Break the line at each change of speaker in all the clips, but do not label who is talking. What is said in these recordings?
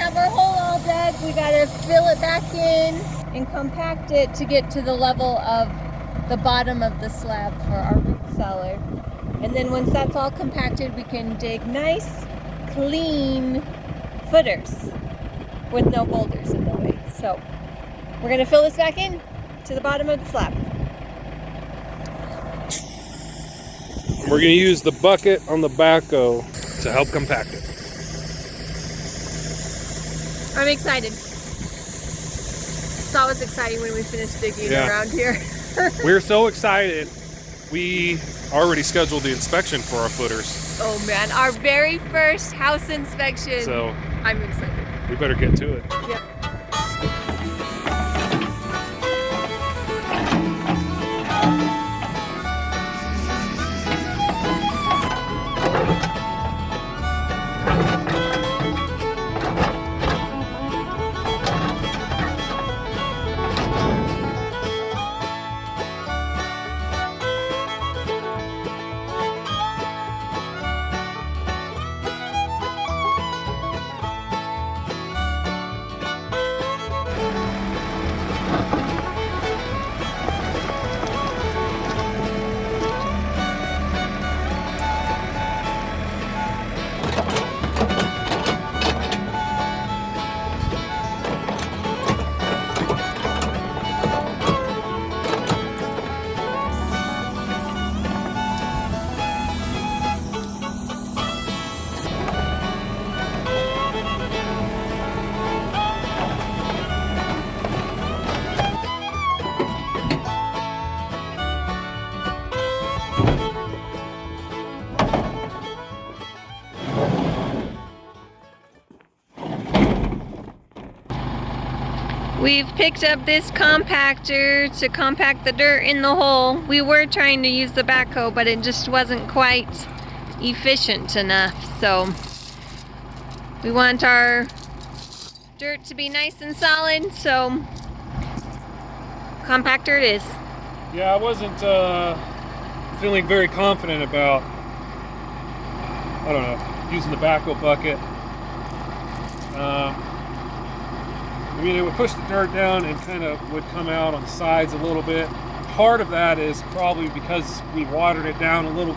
have our hole all dug. We gotta fill it back in and compact it to get to the level of the bottom of the slab for our root cellar. And then once that's all compacted, we can dig nice, clean footers with no boulders in the way. So we're gonna fill this back in to the bottom of the slab.
We're gonna use the bucket on the backhoe to help compact it.
I'm excited. It's always exciting when we finish digging around here.
We're so excited. We already scheduled the inspection for our footers.
Oh man, our very first house inspection.
So
I'm excited.
we better get to it.
Yep. We've picked up this compactor to compact the dirt in the hole. We were trying to use the backhoe, but it just wasn't quite efficient enough. So we want our dirt to be nice and solid, so compactor it is.
Yeah, I wasn't feeling very confident about, I don't know, using the backhoe bucket. I mean, it would push the dirt down and kind of would come out on the sides a little bit. Part of that is probably because we watered it down a little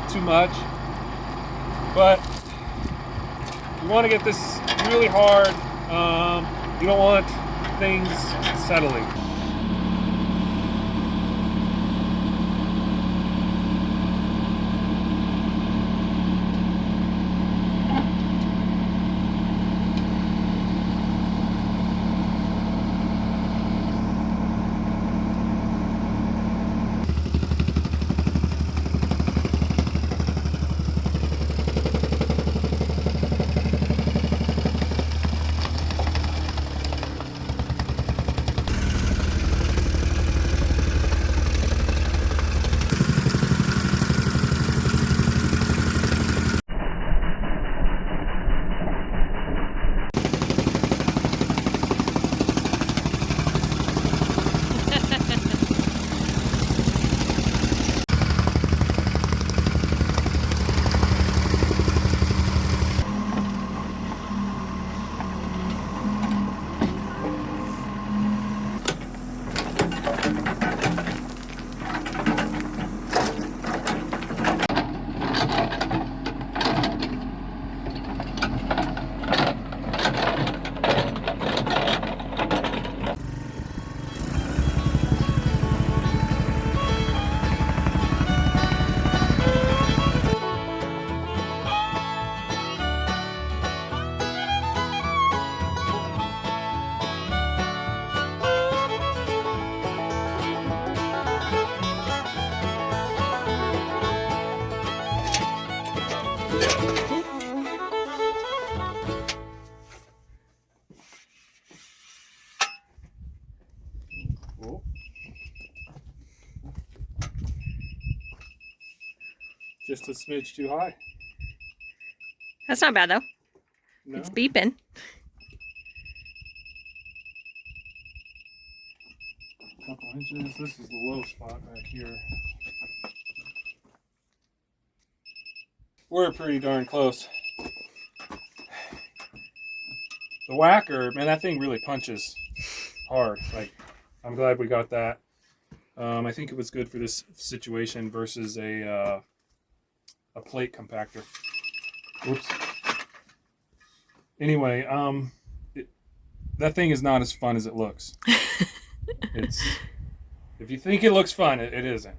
too much. But you want to get this really hard. You don't want things settling. Just a smidge too high.
That's not bad though.
No?
It's beeping.
A couple inches. This is the low spot right here. We're pretty darn close. the whacker, man, that thing really punches hard. Like, I'm glad we got that. I think it was good for this situation versus a plate compactor. Whoops. Anyway, that thing is not as fun as it looks. If you think it looks fun, it isn't.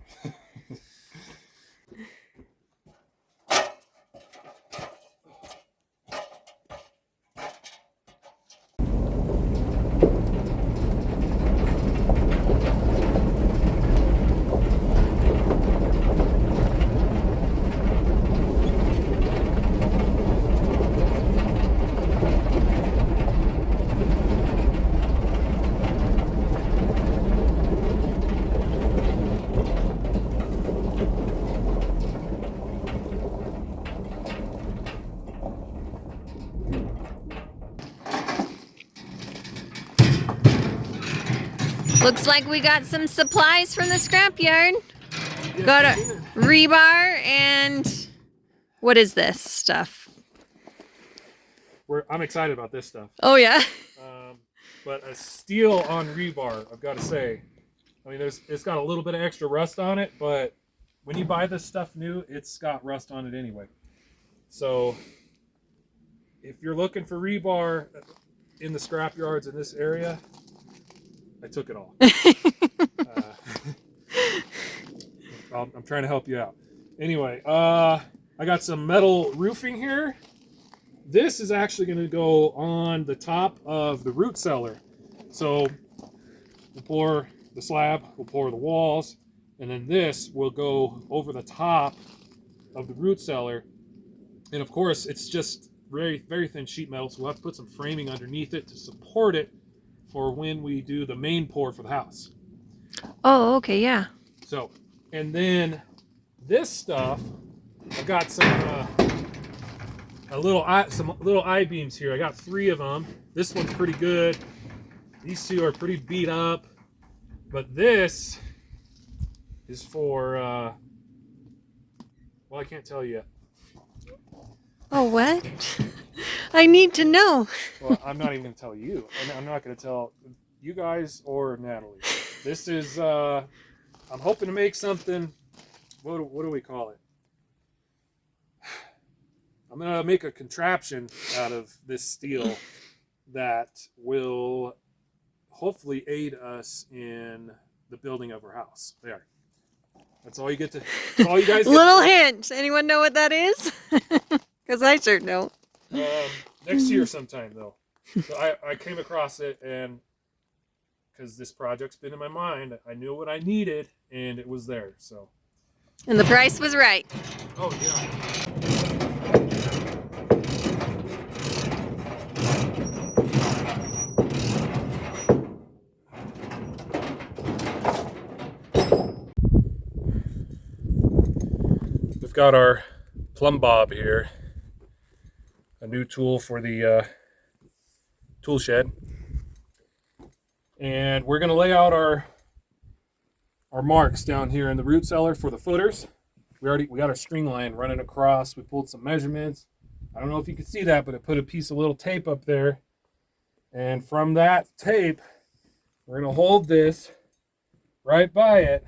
Looks like we got some supplies from the scrapyard. Got a rebar and what is this stuff?
I'm excited about this stuff.
Oh yeah.
But a steel on rebar, I've got to say. I mean, it's got a little bit of extra rust on it, but when you buy this stuff new, it's got rust on it anyway. So if you're looking for rebar in the scrap yards in this area, I took it all. I'm trying to help you out. Anyway, I got some metal roofing here. This is actually going to go on the top of the root cellar. So we'll pour the slab, we'll pour the walls, and then this will go over the top of the root cellar. And of course, it's just very, very thin sheet metal, so we'll have to put some framing underneath it to support it for when we do the main pour for the house.
Oh, okay, yeah.
So, and then this stuff, I've got some little I-beams here. I got 3 of them. This one's pretty good. These 2 are pretty beat up. But this is for, well, I can't tell you yet.
Oh, what? I need to know.
Well, I'm not even going to tell you. I'm not going to tell you guys or Natalie. This is, I'm hoping to make something, what do we call it? I'm going to make a contraption out of this steel that will hopefully aid us in the building of our house. There. That's all you get to, that's all you guys get.
Little hint. Anyone know what that is? Because I sure don't.
Next year sometime, though. So I came across it, and because this project's been in my mind, I knew what I needed, and it was there. So.
And the price was right.
Oh, yeah. We've got our plumb bob here, a new tool for the tool shed, and we're going to lay out our marks down here in the root cellar for the footers. We got our string line running across. We pulled some measurements. I don't know if you can see that, but I put a piece of little tape up there, and from that tape we're going to hold this right by it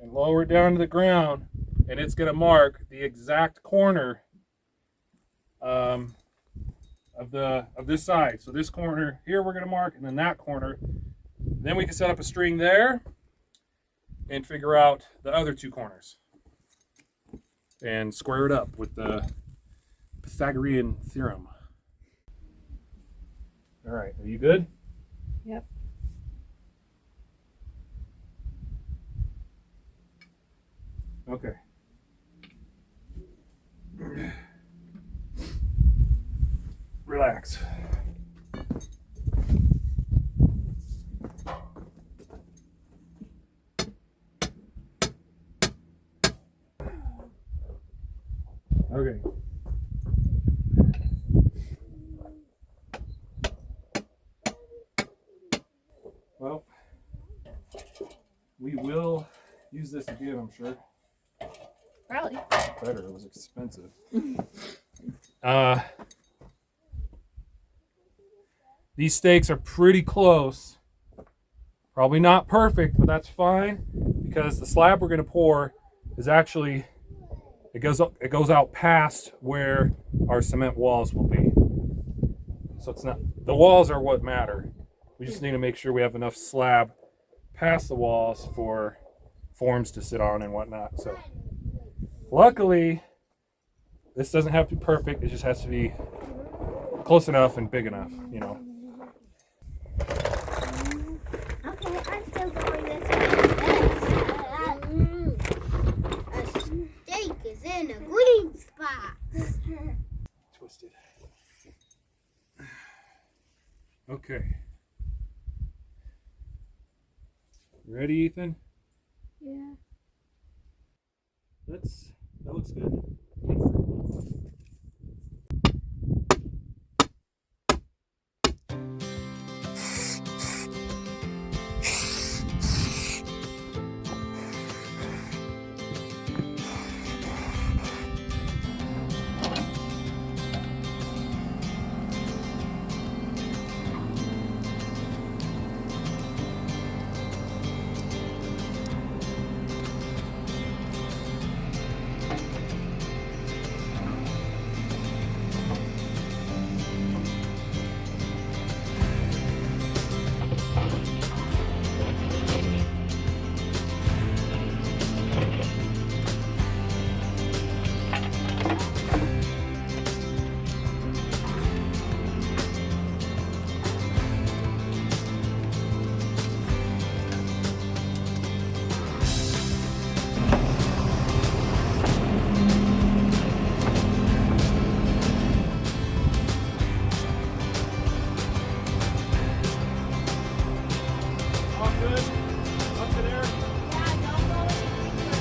and lower it down to the ground, and it's going to mark the exact corner of this side. So this corner here we're going to mark, and then that corner. Then we can set up a string there and figure out the other 2 corners and square it up with the Pythagorean theorem. All right, are you good?
Yep.
Okay. Relax. Okay. Well, we will use this again, I'm sure.
Probably.
Better, it was expensive. These stakes are pretty close. Probably not perfect, but that's fine because the slab we're going to pour is actually, it goes out past where our cement walls will be. So it's not, the walls are what matter. We just need to make sure we have enough slab past the walls for forms to sit on and whatnot. So luckily, this doesn't have to be perfect. It just has to be close enough and big enough, you know.
Okay, I'm still going this way. A steak is in a green spot.
Twisted. Okay. Ready, Ethan?
Yeah.
That looks good. All good? Up to there?
Yeah, don't go any deeper.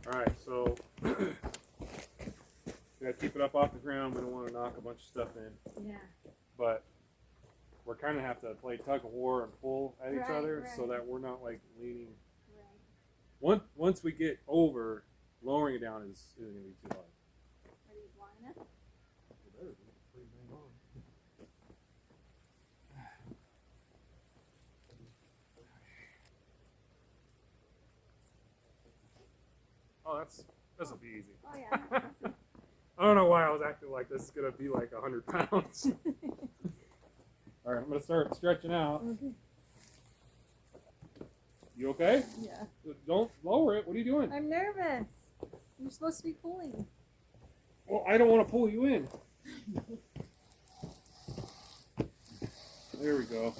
Alright, so gotta keep it up off the ground. We don't want to knock a bunch of stuff in.
Yeah.
But we're kind of have to play tug of war and pull at each
Right,
other so
right.
that we're not like leaning.
Right.
Once we get over, lowering it down isn't going to be too hard.
Are these long enough?
It better be. Pretty dang long. Oh, this'll be easy.
Oh yeah.
I don't know why I was acting like this is gonna be like 100 pounds. All right, I'm gonna start stretching out.
Okay.
You okay?
Yeah.
Don't lower it. What are you doing?
I'm nervous. You're supposed to be pulling.
Well, I don't want to pull you in. There we go.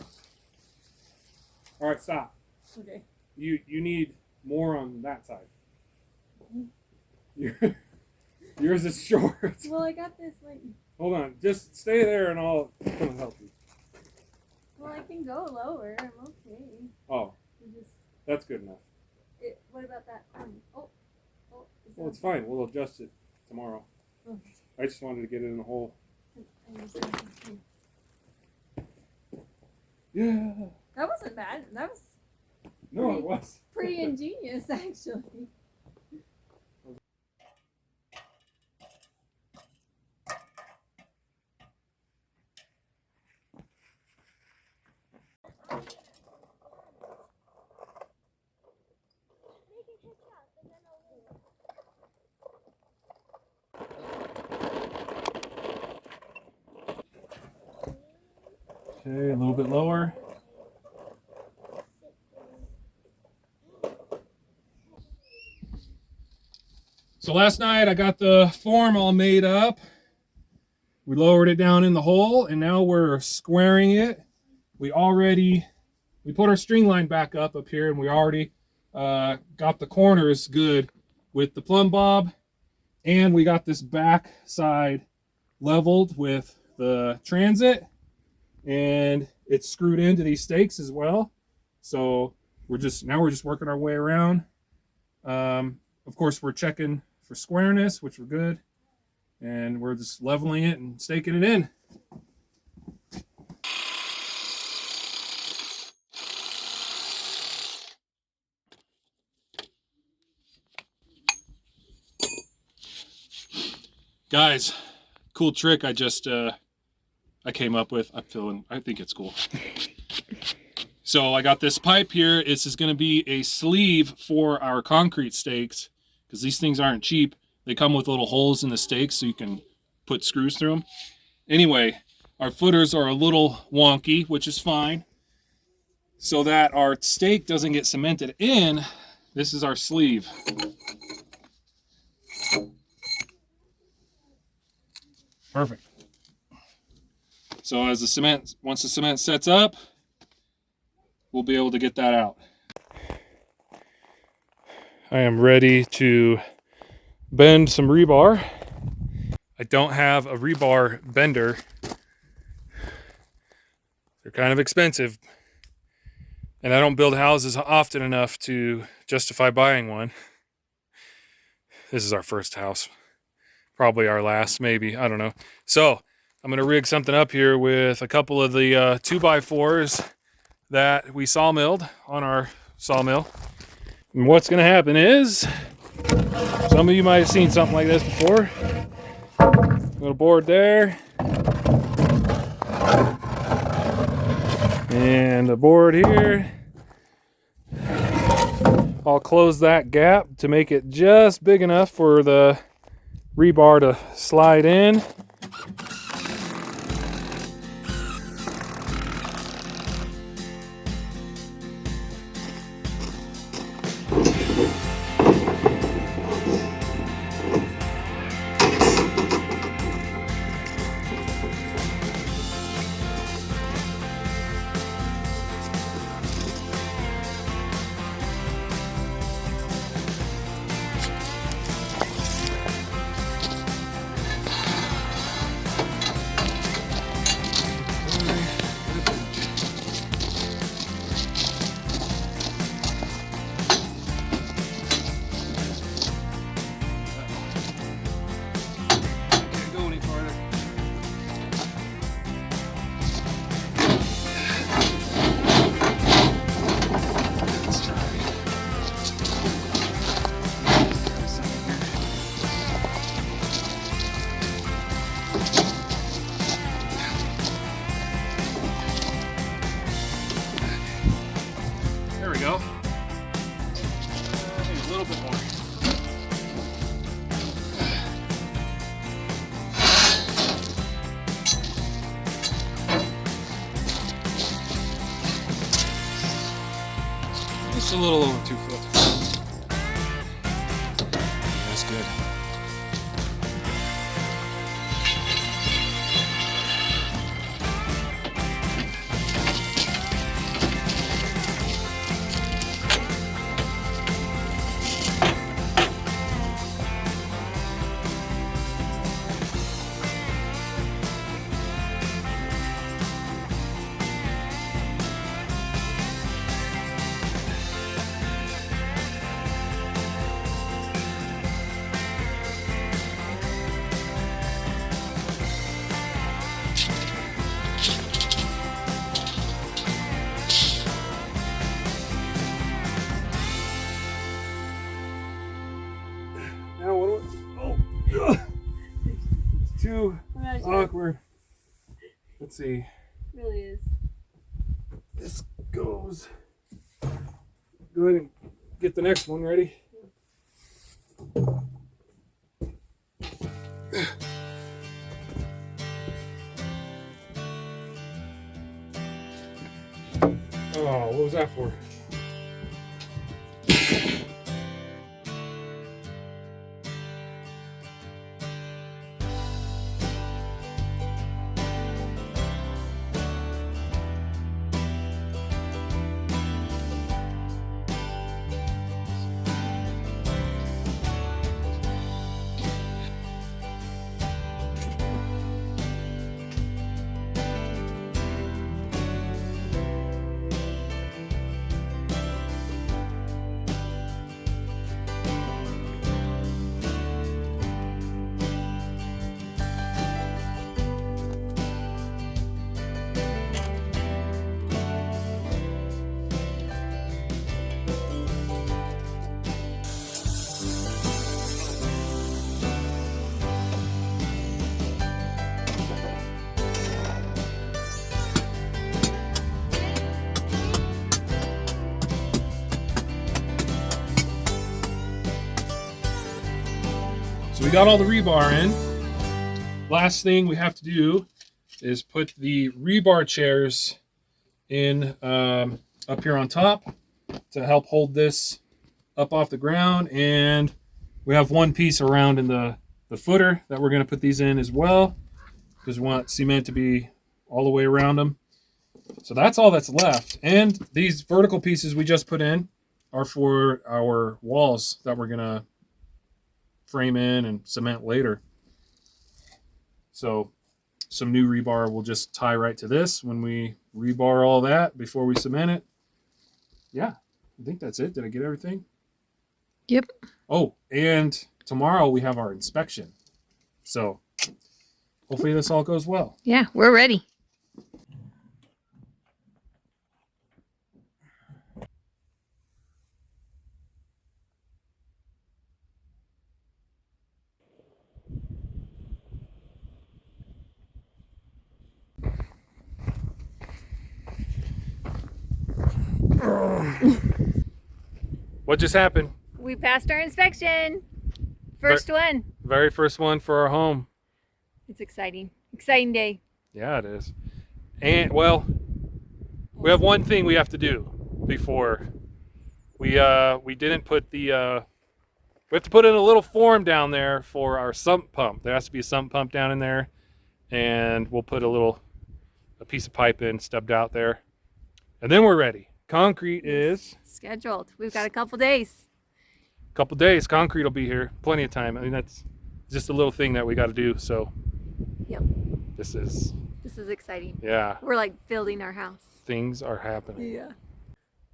All right, stop.
Okay.
You need more on that side. Yours is short.
Well, I got this like.
Hold on, just stay there and I'll come and help you.
Well, I can go lower. I'm okay.
Oh,
Just,
that's good enough.
what about that? Oh. Is
Well,
that
it's fine. We'll adjust it tomorrow.
okay?
I just wanted to get it in the hole. Yeah.
That wasn't bad. That was
No, it was.
pretty ingenious, actually.
Okay, a little bit lower. So last night I got the form all made up. We lowered it down in the hole and now we're squaring it. We put our string line back up here and we already got the corners good with the plumb bob, and we got this back side leveled with the transit, and it's screwed into these stakes as well. So we're just working our way around. Of course, we're checking for squareness, which we're good, and we're just leveling it and staking it in. Guys, cool trick I came up with. I think it's cool. So I got this pipe here. This is going to be a sleeve for our concrete stakes, because these things aren't cheap. They come with little holes in the stakes so you can put screws through them. Anyway, our footers are a little wonky, which is fine. So that our stake doesn't get cemented in, this is our sleeve. Perfect. So once the cement sets up, we'll be able to get that out. I am ready to bend some rebar. I don't have a rebar bender. They're kind of expensive, and I don't build houses often enough to justify buying one. This is our first house. Probably our last, maybe, I don't know. So I'm gonna rig something up here with a couple of the 2x4s that we sawmilled on our sawmill. And what's gonna happen is, some of you might have seen something like this before. Little board there. And a board here. I'll close that gap to make it just big enough for the rebar to slide in. Go. Maybe a little bit more. Just a little over 2 foot. That's good. Now what do I, it's too awkward. Let's see.
It really is.
This goes. Go ahead and get the next one ready. Oh, what was that for? So we got all the rebar in. Last thing we have to do is put the rebar chairs in up here on top to help hold this up off the ground. And we have one piece around in the footer that we're going to put these in as well, because we want cement to be all the way around them. So that's all that's left. And these vertical pieces we just put in are for our walls that we're going to frame in and cement later. So some new rebar will just tie right to this when we rebar all that before we cement it. Yeah, I think that's it. Did I get everything?
Yep.
Oh, and tomorrow we have our inspection. So hopefully this all goes well.
Yeah, we're ready.
What just happened?
We passed our inspection. First one.
Very first one for our home.
It's exciting. Exciting day.
Yeah, it is. And well, we have one thing we have to do before we didn't put the we have to put in a little form down there for our sump pump. There has to be a sump pump down in there, and we'll put a piece of pipe in stubbed out there, and then we're ready. Concrete is
scheduled. We've got a couple days.
Couple days. Concrete will be here. Plenty of time. I mean, that's just a little thing that we got to do. So
yep.
This is
exciting.
Yeah.
We're like building our house.
Things are happening.
Yeah.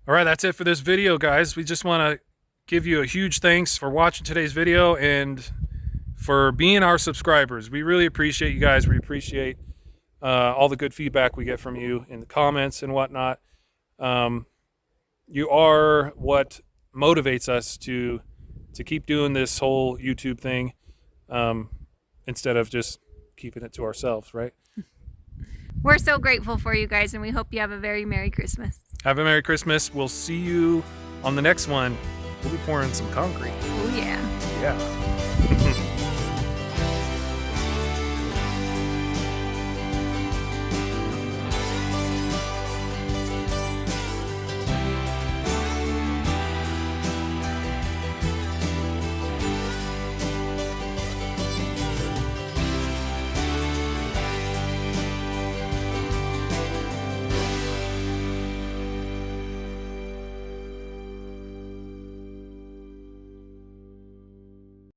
All right, that's it for this video, guys. We just want to give you a huge thanks for watching today's video and for being our subscribers. We really appreciate you guys. We appreciate all the good feedback we get from you in the comments and whatnot. You are what motivates us to keep doing this whole YouTube thing, instead of just keeping it to ourselves, right?
We're so grateful for you guys, and we hope you have a very Merry Christmas.
Have a Merry Christmas. We'll see you on the next one. We'll be pouring some concrete.
Oh yeah.
Yeah.